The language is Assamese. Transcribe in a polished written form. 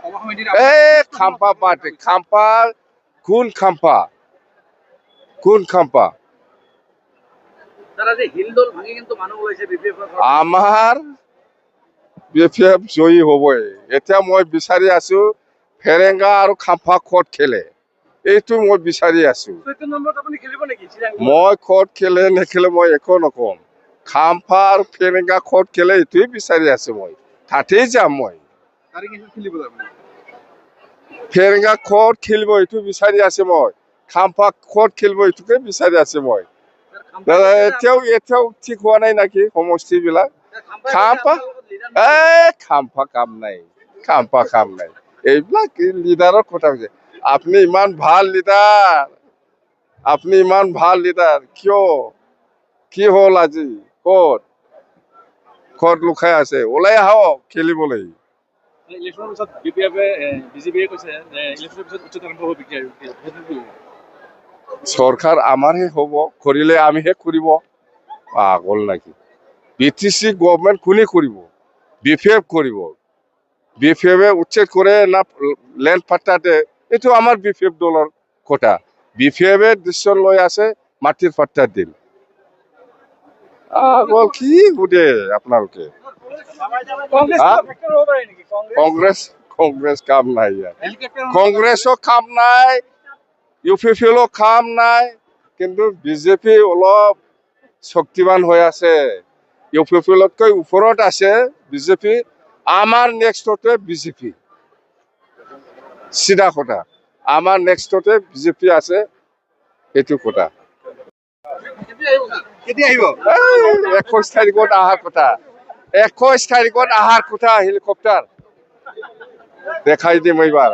এ খাম্পা পাৰ্টি খাম্পা কোন খাম্পা কোন খাম্পা আমাৰ বিপিএফ জয়ী হবই এতিয়া মই বিচাৰি আছো ফেৰেঙ্গা আৰু খাম্পা ক'ত খেলে এইটো মই বিচাৰি আছো মই ক'ত খেলে নেখেলে মই একো নকম খাম্পা আৰু ফেৰেঙ্গা ক'ত খেলে এইটোৱে বিচাৰি আছো মই তাতেই যাম মই ফেৰেঙ্গা ক'ত খেলিব এইটো বিচাৰি আছো মই খাম্পা ক'ত খেলিব এইটোকে বিচাৰি আছো মই এতিয়াও ঠিক হোৱা নাই নাকি সমষ্টিবিলাক খাম্পা খাম্পা কাম নাই খাম্পা কাম নাই এইবিলাক লিডাৰৰ কথা হৈছে আপুনি ইমান ভাল লিডাৰ কিয় কি হ'ল আজি ক'ত লুকাই আছে ওলাই আহক খেলিবলৈ চৰকাৰ আমাৰহে হ'ব কৰিলে আমিহে কৰিব পাগল নাকি বিটিসি গভৰ্নমেন্ট কোনে কৰিব বিপিএফ কৰিব বিপিএফে উচ্ছেদ করে না ল্যান্ড পাট্টাতে এইটো আমার বিপিএফ দলের কথা বিপিএফ ডিসিশন লৈ আছে মাটির পাট্টা দিল কি বুঝে আপোনালোকে কংগ্রেস কাম নাই কংগ্রেসও কাম নাই ইউপিপিএলও কাম নাই কিন্তু বিজেপি অলপ শক্তিমান হৈ আছে ইউপিপিএলতকৈ ওপৰত আছে বিজেপি আমাৰ নেক্সটতে বিজেপি সিধা কথা আমাৰ নেক্সটতে বিজেপি আছে এইটো কথা 21 তাৰিখত অহাৰ কথা হেলিকপ্টাৰ দেখাই দিম এইবাৰ